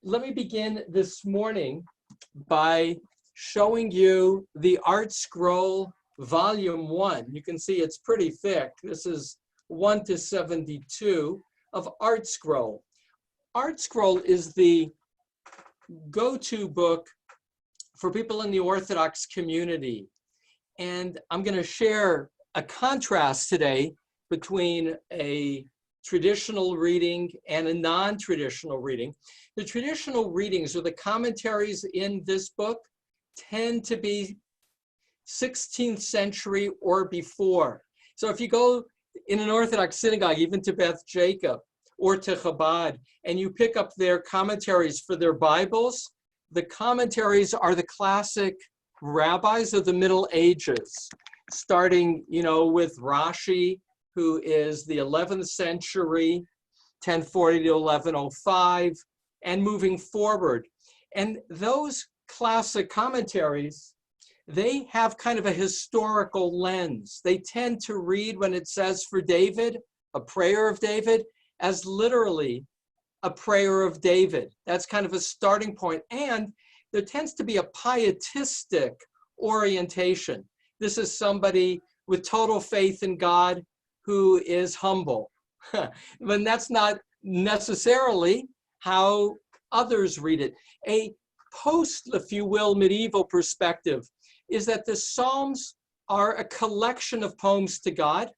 Let me begin this morning by showing you the Art Scroll Volume 1. You can see it's pretty thick. This is 1 to 72 of Art Scroll. Art Scroll is the go-to book for people in the Orthodox community. And I'm going to share a contrast today between a traditional reading and a non-traditional reading. The traditional readings or the commentaries in this book tend to be 16th century or before. So if you go in an Orthodox synagogue, even to Beth Jacob or to Chabad, and you pick up their commentaries for their Bibles, the commentaries are the classic rabbis of the Middle Ages, starting, with Rashi, who is the 11th century, 1040 to 1105, and moving forward. And those classic commentaries, they have kind of a historical lens. They tend to read when it says for David, a prayer of David, as literally a prayer of David. That's kind of a starting point. And there tends to be a pietistic orientation. This is somebody with total faith in God who is humble. But that's not necessarily how others read it. A post, if you will, medieval perspective is that the Psalms are a collection of poems to God.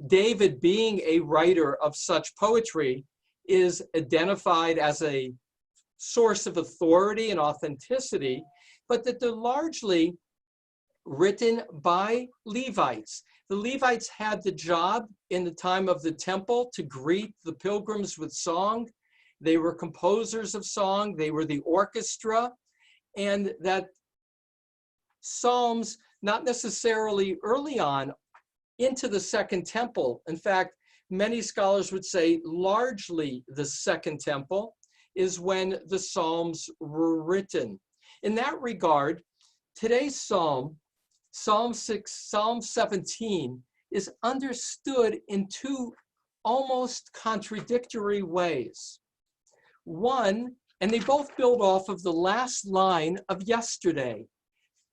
David, being a writer of such poetry, is identified as a source of authority and authenticity, but that they're largely written by Levites. The Levites had the job in the time of the temple to greet the pilgrims with song. They were composers of song. They were the orchestra. And that Psalms, not necessarily early on into the Second Temple. In fact, many scholars would say largely the Second Temple is when the Psalms were written. In that regard, today's Psalm 17, is understood in two almost contradictory ways. One, and they both build off of the last line of yesterday.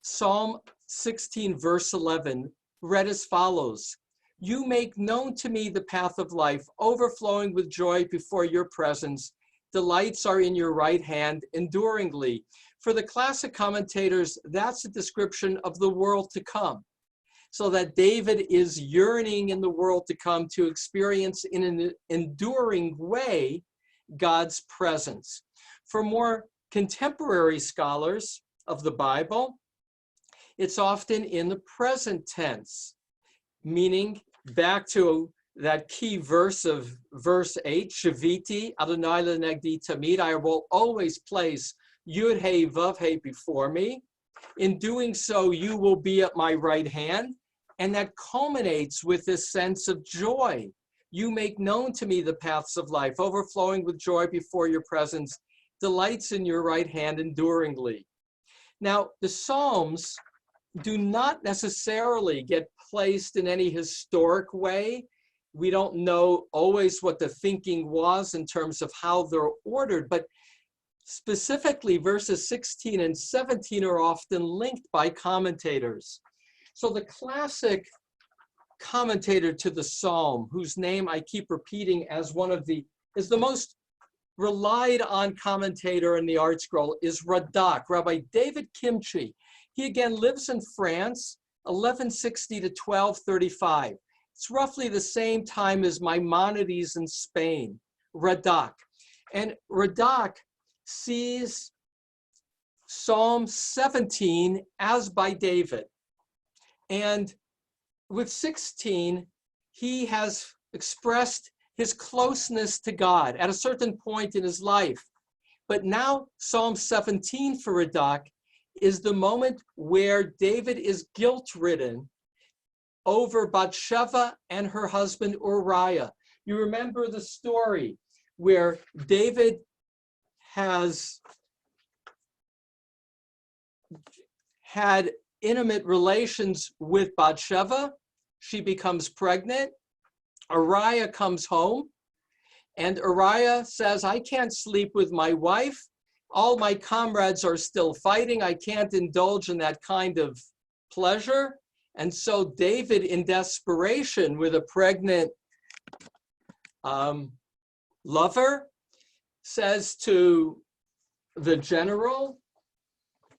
Psalm 16, verse 11, read as follows: "You make known to me the path of life, overflowing with joy before your presence. Delights are in your right hand, enduringly." For the classic commentators, that's a description of the world to come. So that David is yearning in the world to come to experience in an enduring way God's presence. For more contemporary scholars of the Bible, it's often in the present tense, meaning back to that key verse of verse 8, Shaviti, Adonai lenegdi tamid, I will always place Yud Hey Vav Hey before me. In doing so, you will be at my right hand. And that culminates with this sense of joy. You make known to me the paths of life, overflowing with joy before your presence, delights in your right hand enduringly. Now, the Psalms do not necessarily get placed in any historic way. We don't know always what the thinking was in terms of how they're ordered, but specifically verses 16 and 17 are often linked by commentators. So the classic commentator to the Psalm, whose name I keep repeating as is the most relied on commentator in the Art Scroll, is Radak, Rabbi David Kimchi. He again lives in France, 1160 to 1235. It's roughly the same time as Maimonides in Spain, Radak. And Radak sees Psalm 17 as by David. And with 16, he has expressed his closeness to God at a certain point in his life. But now Psalm 17 for Radak is the moment where David is guilt-ridden over Bathsheba and her husband Uriah. You remember the story where David has had intimate relations with Bathsheba. She becomes pregnant. Uriah comes home, and Uriah says, I can't sleep with my wife. All my comrades are still fighting. I can't indulge in that kind of pleasure. And so David, in desperation with a pregnant lover, says to the general,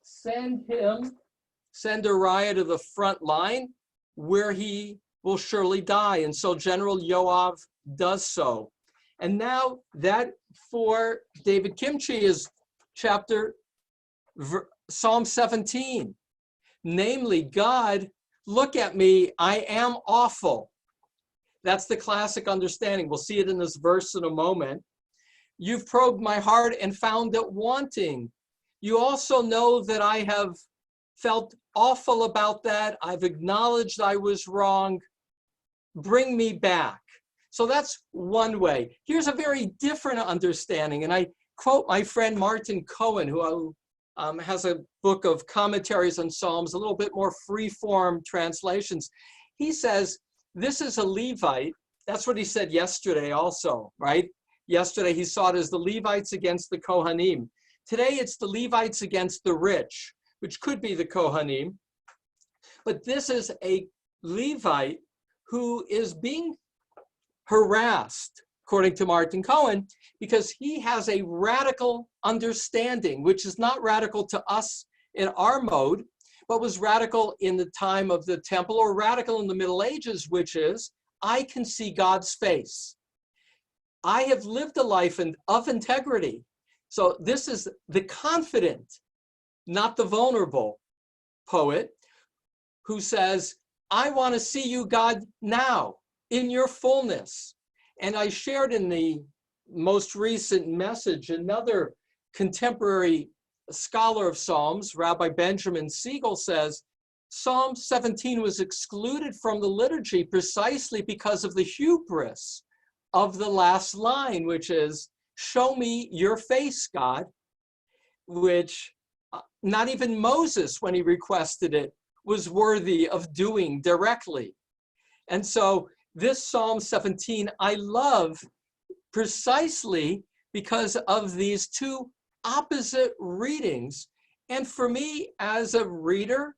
send Uriah to the front line where he will surely die. And so General Yoav does so. And now that for David Kimchi is Psalm 17. Namely, God, look at me, I am awful. That's the classic understanding. We'll see it in this verse in a moment. You've probed my heart and found it wanting. You also know that I have felt awful about that. I've acknowledged I was wrong. Bring me back. So that's one way. Here's a very different understanding. And I quote my friend Martin Cohen, who has a book of commentaries on Psalms, a little bit more free-form translations. He says, this is a Levite. That's what he said yesterday also, right? Yesterday he saw it as the Levites against the Kohanim. Today it's the Levites against the rich, which could be the Kohanim. But this is a Levite who is being harassed, according to Martin Cohen, because he has a radical understanding, which is not radical to us in our mode, but was radical in the time of the temple, or radical in the Middle Ages, which is, I can see God's face. I have lived a life of integrity. So this is the confident, not the vulnerable poet who says, I want to see you, God, now in your fullness. And I shared in the most recent message another contemporary scholar of Psalms, Rabbi Benjamin Siegel, says Psalm 17 was excluded from the liturgy precisely because of the hubris of the last line, which is, show me your face, God, which not even Moses, when he requested it, was worthy of doing directly. And so this Psalm 17 I love precisely because of these two opposite readings. And for me, as a reader,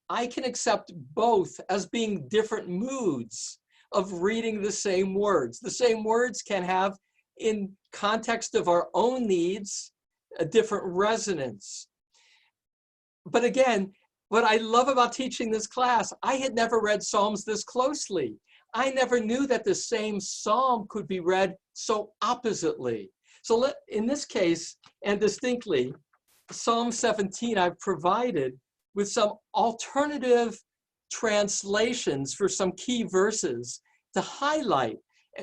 I can accept both as being different moods of reading the same words. The same words can have, in context of our own needs, a different resonance. But again, what I love about teaching this class, I had never read Psalms this closely. I never knew that the same psalm could be read so oppositely. So in this case, and distinctly, Psalm 17 I've provided with some alternative translations for some key verses to highlight.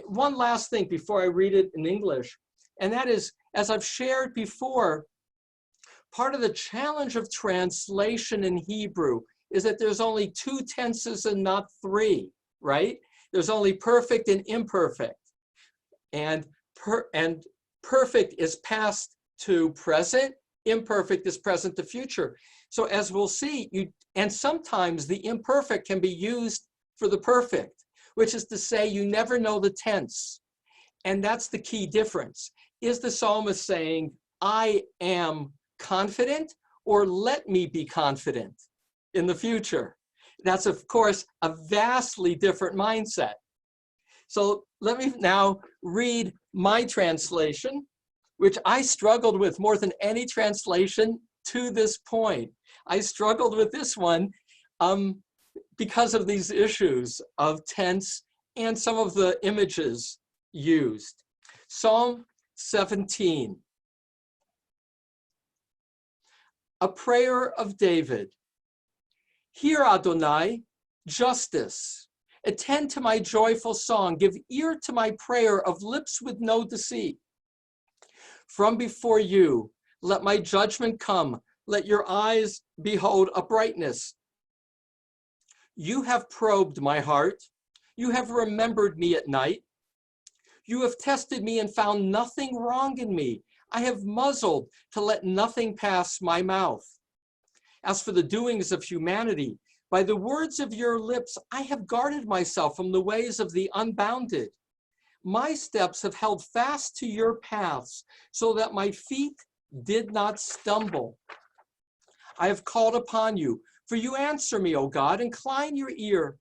One last thing before I read it in English, and that is, as I've shared before, part of the challenge of translation in Hebrew is that there's only two tenses and not three, right? There's only perfect and imperfect. And perfect is past to present, imperfect is present to future. So as we'll see, and sometimes the imperfect can be used for the perfect, which is to say you never know the tense. And that's the key difference. Is the psalmist saying, I am confident, or let me be confident in the future? That's, of course, a vastly different mindset. So let me now read my translation, which I struggled with more than any translation to this point. I struggled with this one because of these issues of tense and some of the images used. Psalm 17. A prayer of David. Hear, Adonai, justice. Attend to my joyful song. Give ear to my prayer of lips with no deceit. From before you, let my judgment come. Let your eyes behold uprightness. You have probed my heart. You have remembered me at night. You have tested me and found nothing wrong in me. I have muzzled to let nothing pass my mouth. As for the doings of humanity, by the words of your lips, I have guarded myself from the ways of the unbounded. My steps have held fast to your paths, so that my feet did not stumble. I have called upon you, for you answer me, O God. Incline your ear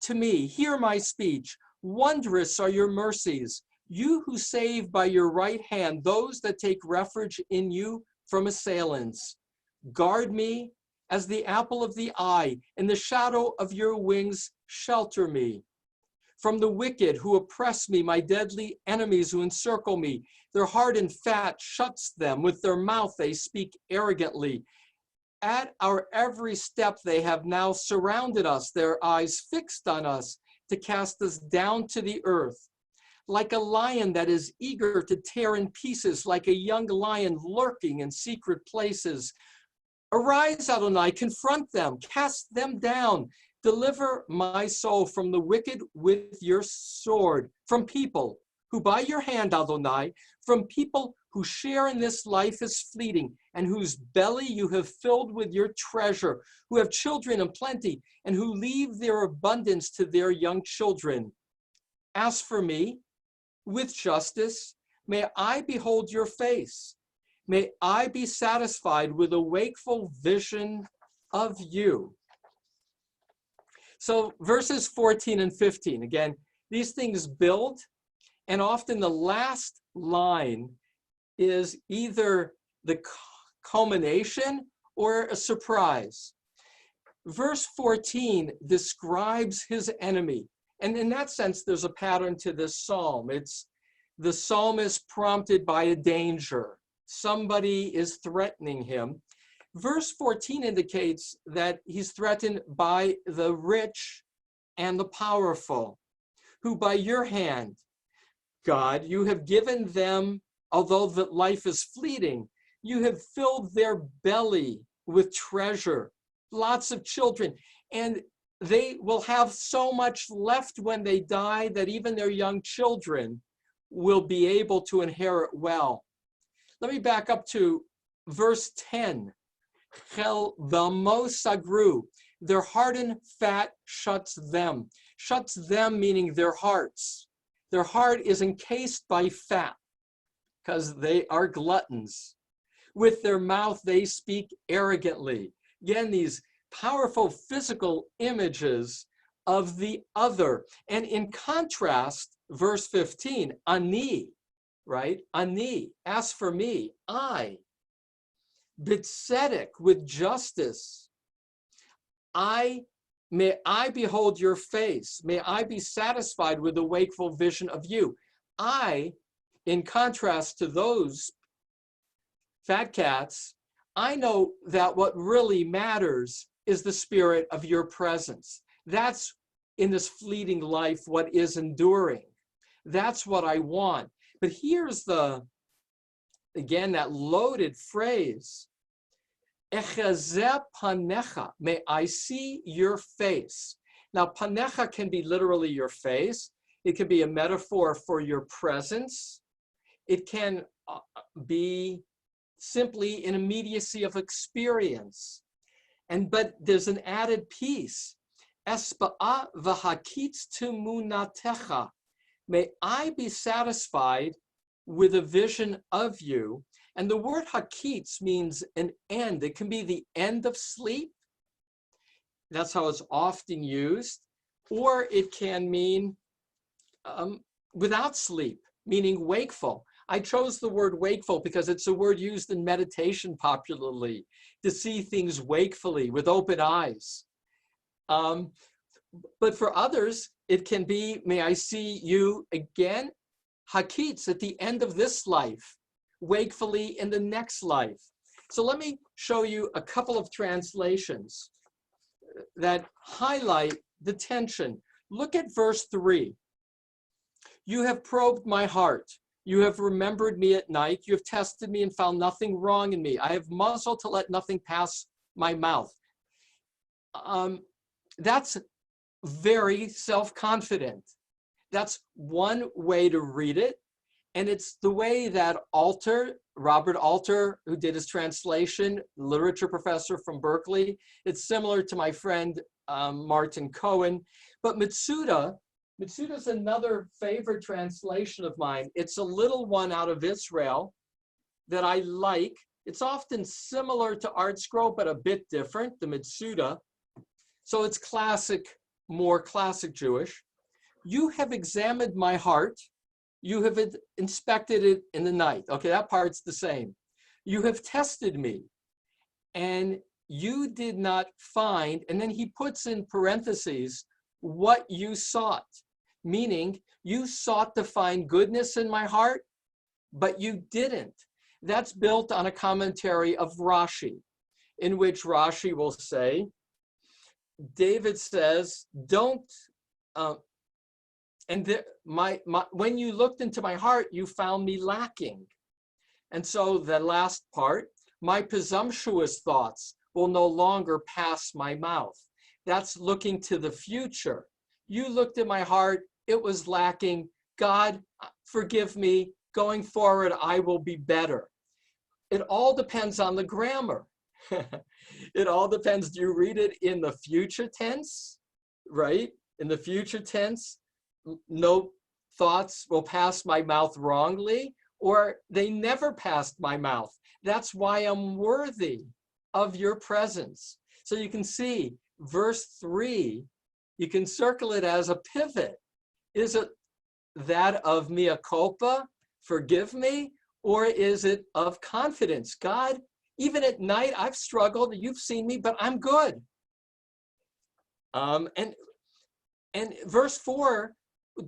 to me. Hear my speech. Wondrous are your mercies. You who save by your right hand those that take refuge in you from assailants. Guard me as the apple of the eye. In the shadow of your wings, shelter me. From the wicked who oppress me, my deadly enemies who encircle me. Their heart and fat shuts them. With their mouth they speak arrogantly. At our every step they have now surrounded us, their eyes fixed on us to cast us down to the earth. Like a lion that is eager to tear in pieces, like a young lion lurking in secret places. Arise, Adonai, confront them, cast them down. Deliver my soul from the wicked with your sword, from people who by your hand, Adonai, from people who share in this life is fleeting, and whose belly you have filled with your treasure, who have children in plenty, and who leave their abundance to their young children. As for me, with justice, may I behold your face. May I be satisfied with a wakeful vision of you. So verses 14 and 15, again, these things build, and often the last line is either the culmination or a surprise. Verse 14 describes his enemy. And in that sense, there's a pattern to this psalm. It's the psalmist prompted by a danger. Somebody is threatening him. Verse 14 indicates that he's threatened by the rich and the powerful, who by your hand, God, you have given them, although the life is fleeting, you have filled their belly with treasure, lots of children, and they will have so much left when they die that even their young children will be able to inherit well. Let me back up to verse 10. Chel v'amo sagru, their hardened fat shuts them. Shuts them meaning their hearts. Their heart is encased by fat because they are gluttons. With their mouth they speak arrogantly. Again, these powerful physical images of the other. And in contrast, verse 15, ani, right? Ani, as for me, I, b'tzedek, with justice, may I behold your face. May I be satisfied with the wakeful vision of you. I, in contrast to those fat cats, I know that what really matters is the spirit of your presence. That's in this fleeting life what is enduring. That's what I want. But here's again, that loaded phrase, Echazeh panecha, may I see your face. Now, panecha can be literally your face. It can be a metaphor for your presence. It can be simply an immediacy of experience. But there's an added piece. Espa'a v'hakitz t'munatecha. May I be satisfied with a vision of you. And the word hakitz means an end. It can be the end of sleep. That's how it's often used. Or it can mean without sleep, meaning wakeful. I chose the word wakeful because it's a word used in meditation popularly, to see things wakefully with open eyes. But for others, it can be, may I see you again, hakitz, at the end of this life, wakefully in the next life. So let me show you a couple of translations that highlight the tension. Look at verse 3. You have probed my heart. You have remembered me at night. You have tested me and found nothing wrong in me. I have muzzled to let nothing pass my mouth. That's very self-confident. That's one way to read it. And it's the way that Robert Alter, who did his translation, literature professor from Berkeley, it's similar to my friend Martin Cohen. But Mitsuda's another favorite translation of mine. It's a little one out of Israel that I like. It's often similar to Art Scroll, but a bit different, the Mitsuda. So it's classic, more classic Jewish. You have examined my heart. You have inspected it in the night. Okay, that part's the same. You have tested me, and you did not find, and then he puts in parentheses, what you sought, meaning you sought to find goodness in my heart, but you didn't. That's built on a commentary of Rashi, in which Rashi will say, David says, don't, when you looked into my heart, you found me lacking. And so the last part, my presumptuous thoughts will no longer pass my mouth. That's looking to the future. You looked at my heart, it was lacking. God, forgive me. Going forward, I will be better. It all depends on the grammar. It all depends. Do you read it in the future tense, right? In the future tense, no thoughts will pass my mouth wrongly, or they never passed my mouth. That's why I'm worthy of your presence. So you can see verse 3, you can circle it as a pivot. Is it that of mea culpa, forgive me, or is it of confidence? God, even at night, I've struggled, you've seen me, but I'm good. And verse 4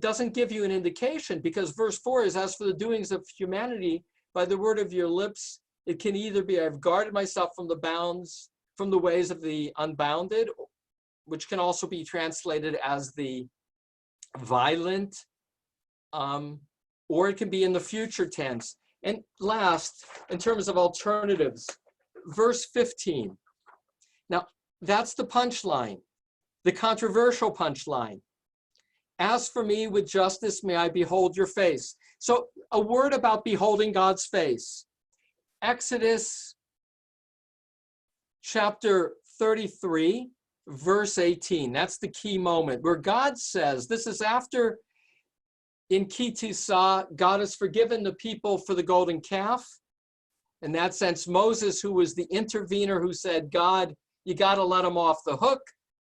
doesn't give you an indication, because verse 4 is, as for the doings of humanity, by the word of your lips, it can either be, I've guarded myself from the bounds, from the ways of the unbounded, which can also be translated as the violent, or it can be in the future tense. And last, in terms of alternatives, verse 15. Now, that's the punchline, the controversial punchline. As for me, with justice may I behold your face. So a word about beholding God's face. Exodus chapter 33, verse 18. That's the key moment where God says, this is after in Ki Tisa, God has forgiven the people for the golden calf. In that sense, Moses, who was the intervener, who said, God, you got to let them off the hook.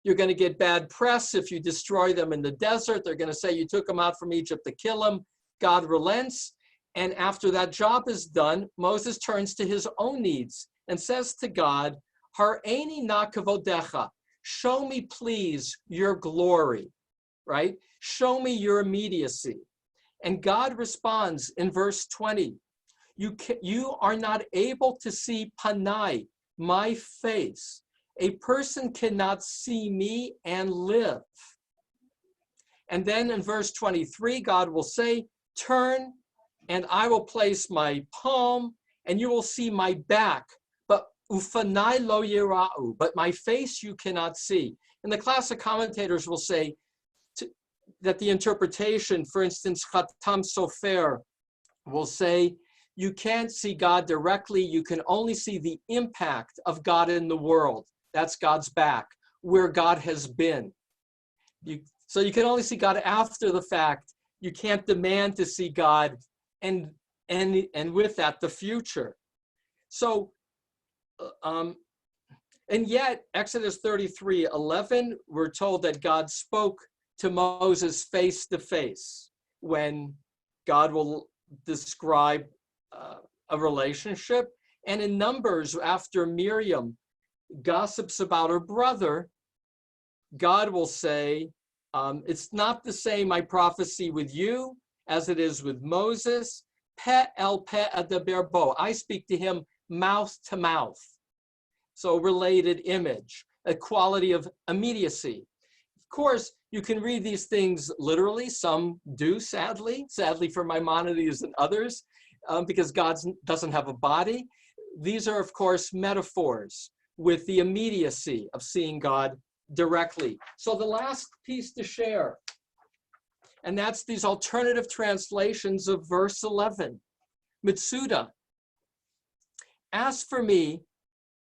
You're going to get bad press if you destroy them in the desert. They're going to say you took them out from Egypt to kill them. God relents. And after that job is done, Moses turns to his own needs and says to God, Har'eni na kavodecha, show me, please, your glory, right? Show me your immediacy. And God responds in verse 20, you are not able to see panai, my face. A person cannot see me and live. And then in verse 23, God will say, turn and I will place my palm and you will see my back, but ufanai lo yera'u, but my face you cannot see. And the classic commentators will say that the interpretation, for instance, Khatam Sofer will say, you can't see God directly, you can only see the impact of God in the world. That's God's back, where God has been. So you can only see God after the fact. You can't demand to see God and with that, the future. So, and yet, Exodus 33:11, we're told that God spoke to Moses face to face when God will describe a relationship. And in Numbers, after Miriam gossips about her brother, God will say, it's not the same, my prophecy with you as it is with Moses. Pe el pe adaber bo. I speak to him mouth to mouth. So related image, a quality of immediacy. Of course, you can read these things literally. Some do, sadly for Maimonides and others, because God doesn't have a body. These are, of course, metaphors with the immediacy of seeing God directly. So the last piece to share, and that's these alternative translations of verse 11. Mitsuda, as for me,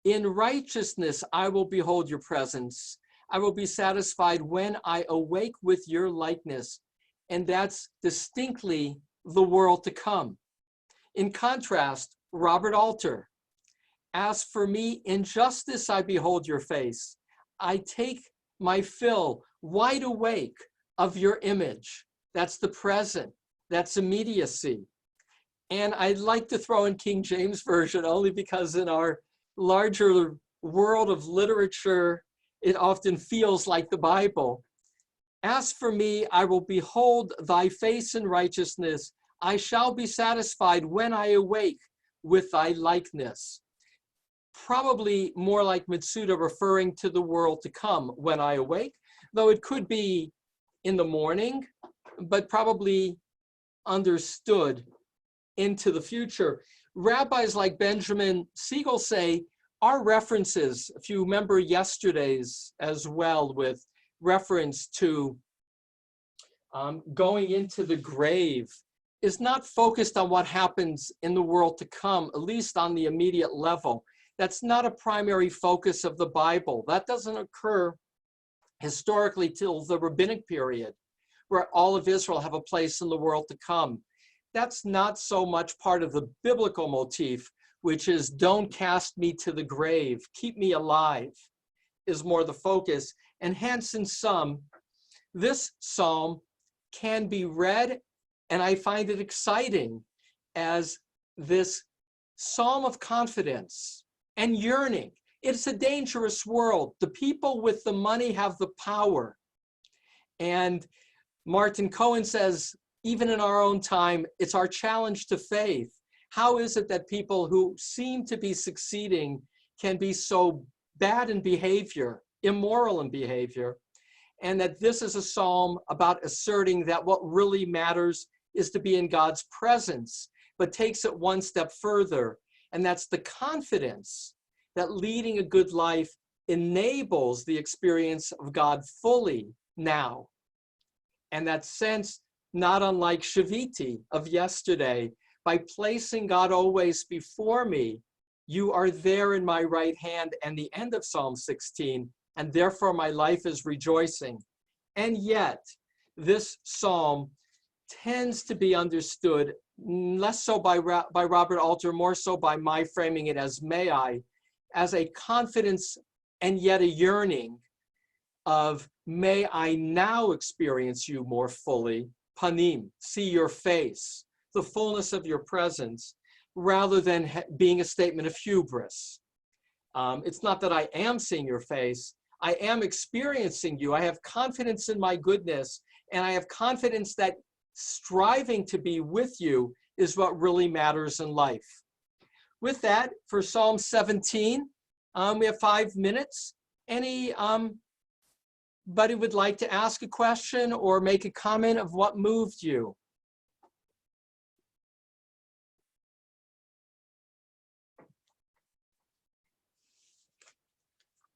in righteousness I will behold your presence. I will be satisfied when I awake with your likeness. And that's distinctly the world to come. In contrast, Robert Alter, As for me, in justice I behold your face. I take my fill, wide awake, of your image. That's the present. That's immediacy. And I'd like to throw in King James Version only because in our larger world of literature, it often feels like the Bible. As for me, I will behold thy face in righteousness. I shall be satisfied when I awake with thy likeness. Probably more like Mitsuda referring to the world to come when I awake, though it could be in the morning, but probably understood into the future. Rabbis like Benjamin Siegel say our references, if you remember yesterday's as well, with reference to going into the grave, is not focused on what happens in the world to come, at least on the immediate level. That's not a primary focus of the Bible. That doesn't occur historically till the rabbinic period, where all of Israel have a place in the world to come. That's not so much part of the biblical motif, which is don't cast me to the grave, keep me alive, is more the focus. And hence, in sum, this psalm can be read, and I find it exciting, as this psalm of confidence and yearning. It's a dangerous world. The people with the money have the power. And Martin Cohen says, even in our own time, it's our challenge to faith. How is it that people who seem to be succeeding can be so bad in behavior, immoral in behavior? And that this is a psalm about asserting that what really matters is to be in God's presence, but takes it one step further. And that's the confidence that leading a good life enables the experience of God fully now. And that sense, not unlike Shaviti of yesterday, by placing God always before me, you are there in my right hand, and the end of Psalm 16, and therefore my life is rejoicing. And yet, this psalm tends to be understood less so by Robert Alter, more so by my framing it as may I, as a confidence and yet a yearning of may I now experience you more fully, panim, see your face, the fullness of your presence, rather than being a statement of hubris. It's not that I am seeing your face, I am experiencing you. I have confidence in my goodness, and I have confidence that striving to be with you is what really matters in life. With that, for Psalm 17, we have 5 minutes. Anybody would like to ask a question or make a comment of what moved you?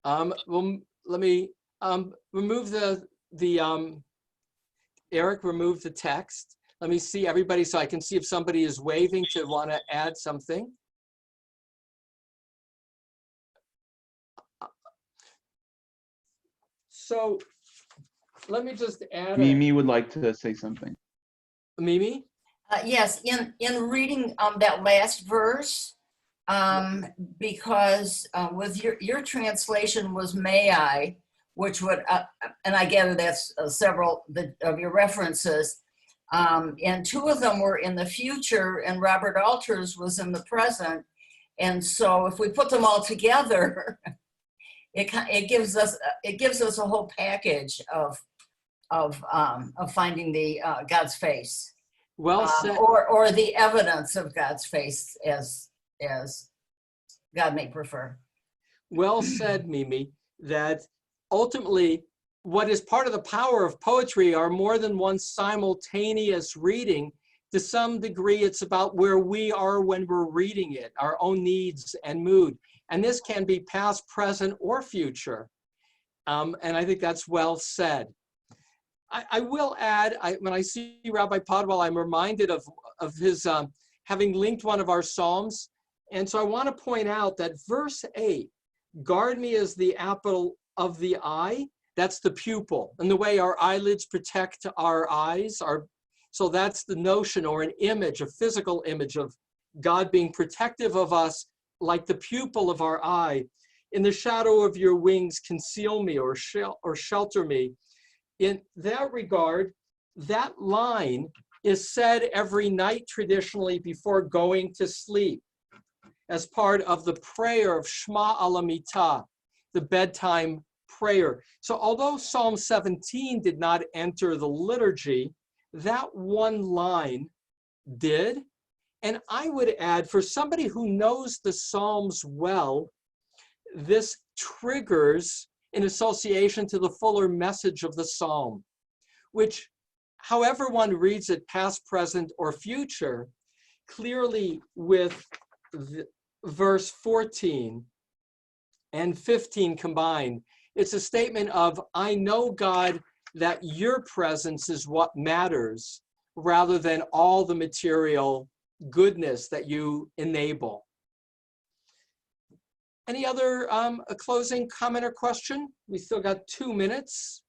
Well, let me remove Eric, remove the text. Let me see everybody so I can see if somebody is waving to want to add something. So let me just add. Mimi would like to say something. Mimi? Yes, in reading that last verse, because with your translation was may I, which would, and I gather that's several of your references, and 2 of them were in the future, and Robert Alter's was in the present. And so if we put them all together, it gives us a whole package of finding the God's face. Well said. Or the evidence of God's face, as God may prefer. Well said, Mimi, that ultimately what is part of the power of poetry are more than one simultaneous reading. To some degree, it's about where we are when we're reading it, our own needs and mood. And this can be past, present, or future. And I think that's well said. I will add, when I see Rabbi Podwell, I'm reminded of his having linked one of our Psalms. And so I want to point out that verse 8, guard me as the apple of the eye, that's the pupil. And the way our eyelids protect our eyes, so that's the notion or an image, a physical image of God being protective of us like the pupil of our eye. In the shadow of your wings, conceal me or shelter me. In that regard, that line is said every night traditionally before going to sleep as part of the prayer of Shema Alamita, the bedtime prayer. So although Psalm 17 did not enter the liturgy, that one line did. And I would add, for somebody who knows the Psalms well, this triggers an association to the fuller message of the Psalm, which, however one reads it, past, present, or future, clearly with verse 14 and 15 combined, it's a statement of, I know, God, that your presence is what matters, rather than all the material goodness that you enable. Any other a closing comment or question? We still got 2 minutes.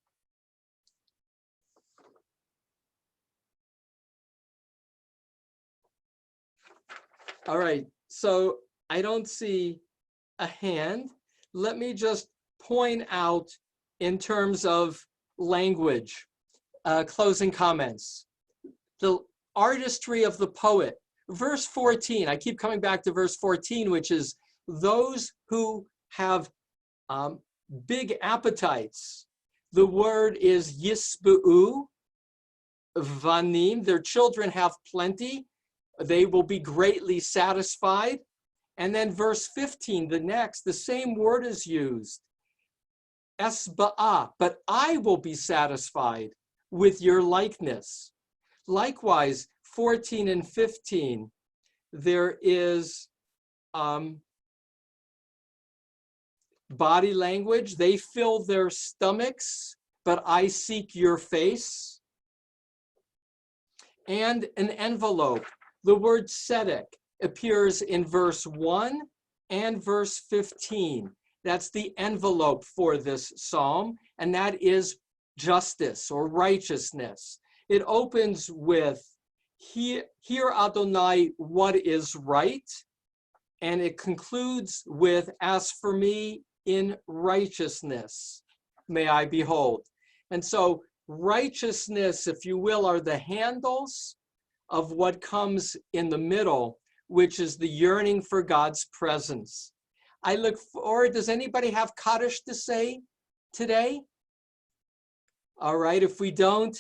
All right, so I don't see a hand. Let me just point out in terms of language, closing comments. The artistry of the poet. Verse 14, I keep coming back to verse 14, which is those who have big appetites. The word is yisbu'u, vanim, their children have plenty. They will be greatly satisfied. And then verse 15, the same word is used. Esba'a, but I will be satisfied with your likeness. Likewise, 14 and 15, there is body language. They fill their stomachs, but I seek your face. And an envelope. The word tzedek appears in verse 1 and verse 15. That's the envelope for this psalm, and that is justice or righteousness. It opens with, Hear Adonai, what is right? And it concludes with, as for me, in righteousness may I behold. And so righteousness, if you will, are the handles of what comes in the middle, which is the yearning for God's presence. I look forward, does anybody have Kaddish to say today? All right, if we don't,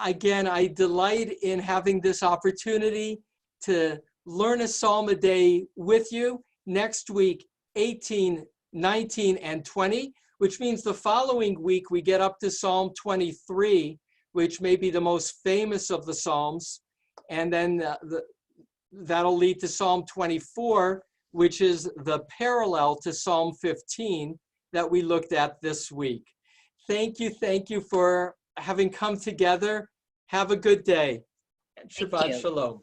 again, I delight in having this opportunity to learn a psalm a day with you. Next week, 18, 19, and 20, which means the following week we get up to Psalm 23, which may be the most famous of the Psalms. And then that'll lead to Psalm 24, which is the parallel to Psalm 15 that we looked at this week. Thank you for having come together. Have a good day. Shabbat Shalom.